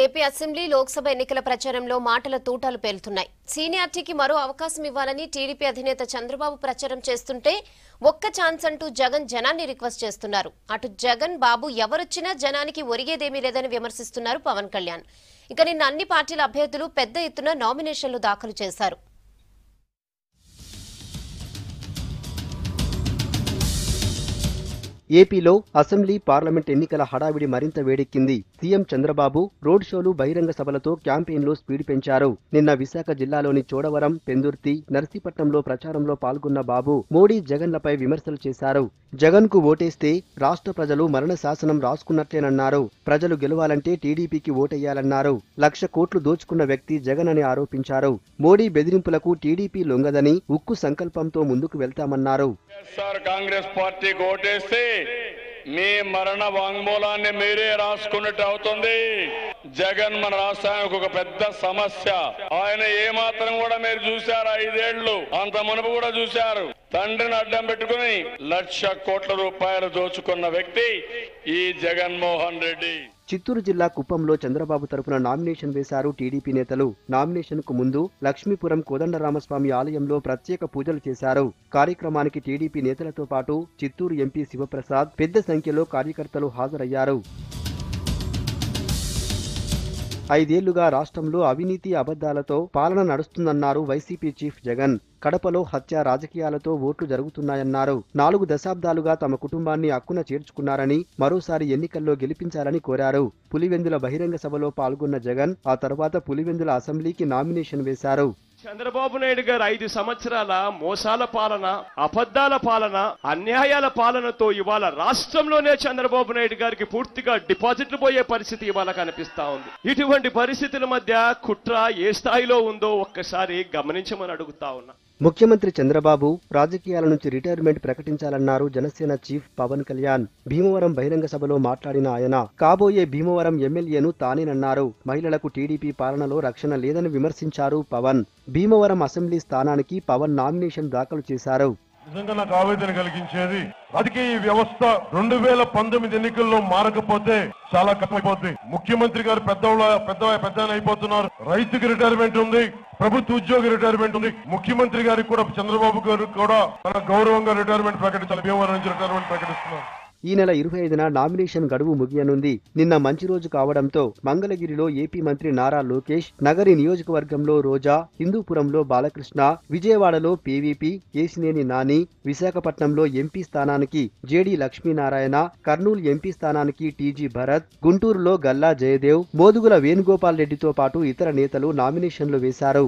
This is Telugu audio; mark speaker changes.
Speaker 1: ఏపీ అసెంబ్లీ లోక్సభ ఎన్నికల ప్రచారంలో మాటల తూటాలు పేలుతున్నాయి. సీనియారిటీకి మరో అవకాశం ఇవ్వాలని టీడీపీ అధినేత చంద్రబాబు ప్రచారం చేస్తుంటే ఒక్క ఛాన్స్ అంటూ జగన్ జనాన్ని రిక్వెస్ట్ చేస్తున్నారు. అటు జగన్ బాబు ఎవరొచ్చినా జనానికి ఒరిగేదేమీ లేదని విమర్శిస్తున్నారు పవన్ కళ్యాణ్. ఇక నిన్న అన్ని పార్టీల అభ్యర్థులు పెద్ద ఎత్తున నామినేషన్లు దాఖలు చేశారు.
Speaker 2: ఏపీలో అసెంబ్లీ పార్లమెంట్ ఎన్నికల హడావిడి మరింత వేడెక్కింది. సీఎం చంద్రబాబు రోడ్ షోలు, బహిరంగ సభలతో క్యాంపెయిన్లో స్పీడ్ పెంచారు. నిన్న విశాఖ జిల్లాలోని చోడవరం, పెందుర్తి, నర్సీపట్నంలో ప్రచారంలో పాల్గొన్న బాబు మోడీ, జగన్లపై విమర్శలు చేశారు. జగన్ కు ఓటేస్తే రాష్ట్ర ప్రజలు మరణ శాసనం రాసుకున్నట్లేనన్నారు. ప్రజలు గెలవాలంటే టీడీపీకి ఓటెయ్యాలన్నారు. 1,00,000 కోట్లు దోచుకున్న వ్యక్తి జగన్ అని ఆరోపించారు. మోడీ బెదిరింపులకు టీడీపీ లొంగదని, ఉక్కు సంకల్పంతో ముందుకు వెళ్తామన్నారు.
Speaker 3: కాంగ్రెస్ పార్టీకి ఓటేస్తే మీ మరణ వాంగ్మూలాన్ని మీరే రాసుకున్నట్టు అవుతుంది. జగన్ మన రాష్ట్రానికి ఒక పెద్ద సమస్య. ఆయన ఏమాత్రం కూడా మీరు చూశారు, 5 ఏళ్లు అంత మునుపు కూడా చూశారు. తండ్రిని అడ్డం పెట్టుకుని 1,00,000 కోట్ల రూపాయలు దోచుకున్న వ్యక్తి ఈ జగన్మోహన్ రెడ్డి.
Speaker 2: చిత్తూరు జిల్లా కుప్పంలో చంద్రబాబు తరపున నామినేషన్ వేశారు టీడీపీ నేతలు. నామినేషన్ కు ముందు లక్ష్మీపురం కోదండరామస్వామి ఆలయంలో ప్రత్యేక పూజలు చేశారు. కార్యక్రమానికి టీడీపీ నేతలతో పాటు చిత్తూరు ఎంపీ శివప్రసాద్, పెద్ద సంఖ్యలో కార్యకర్తలు హాజరయ్యారు. 5 ఏళ్లుగా రాష్ట్రంలో అవినీతి, అబద్దాలతో పాలన నడుస్తుందన్నారు వైసీపీ చీఫ్ జగన్. కడపలో హత్య రాజకీయాలతో ఓట్లు జరుగుతున్నాయన్నారు. 4 దశాబ్దాలుగా తమ కుటుంబాన్ని అక్కున చేర్చుకున్నారని, మరోసారి ఎన్నికల్లో గెలిపించాలని కోరారు. పులివెందుల బహిరంగ సభలో పాల్గొన్న జగన్ ఆ తర్వాత పులివెందుల అసెంబ్లీకి నామినేషన్ వేశారు.
Speaker 4: చంద్రబాబు నాయుడు గారు 5 సంవత్సరాల మోసాల పాలన, అబద్దాల పాలన, అన్యాయాల పాలనతో ఇవాళ రాష్ట్రంలోనే చంద్రబాబు నాయుడు గారికి పూర్తిగా డిపాజిట్లు పోయే పరిస్థితి ఇవాళ కనిపిస్తా ఉంది. ఇటువంటి పరిస్థితుల మధ్య కుట్ర ఏ స్థాయిలో ఉందో ఒక్కసారి గమనించమని అడుగుతా ఉన్నా.
Speaker 2: ముఖ్యమంత్రి చంద్రబాబు రాజకీయాల నుంచి రిటైర్మెంట్ ప్రకటించాలన్నారు జనసేన చీఫ్ పవన్ కళ్యాణ్. భీమవరం బహిరంగ సభలో మాట్లాడిన ఆయన కాబోయే భీమవరం ఎమ్మెల్యేను తానేనన్నారు. మహిళలకు టీడీపీ పాలనలో రక్షణ లేదని విమర్శించారు పవన్. భీమవరం అసెంబ్లీ స్థానానికి పవన్ నామినేషన్ దాఖలు చేశారు.
Speaker 5: నిజంగా నాకు ఆవేదన కలిగించేది రాజకీయ వ్యవస్థ 2019 ఎన్నికల్లో మారకపోతే చాలా కష్టమైపోతుంది. ముఖ్యమంత్రి గారు పెద్ద అయిపోతున్నారు. రైతుకి రిటైర్మెంట్ ఉంది, ప్రభుత్వ ఉద్యోగి రిటైర్మెంట్ ఉంది. ముఖ్యమంత్రి గారికి కూడా, చంద్రబాబు గారు కూడా మన గౌరవంగా రిటైర్మెంట్ ప్రకటించాలి. భీమవరం నుంచి రిటైర్మెంట్ ప్రకటిస్తున్నారు.
Speaker 2: ఈ నెల 25న నామినేషన్ గడువు ముగియనుంది. నిన్న మంచి రోజు కావడంతో మంగళగిరిలో ఏపీ మంత్రి నారా లోకేష్, నగరి నియోజకవర్గంలో రోజా, హిందూపురంలో బాలకృష్ణ, విజయవాడలో పీవీపీ కేశినేని నాని, విశాఖపట్నంలో ఎంపీ స్థానానికి జేడీ లక్ష్మీనారాయణ, కర్నూలు ఎంపీ స్థానానికి టీజీ భరత్, గుంటూరులో గల్లా జయదేవ్, మోదుగుల వేణుగోపాల్ రెడ్డితో పాటు ఇతర నేతలు నామినేషన్లు వేశారు.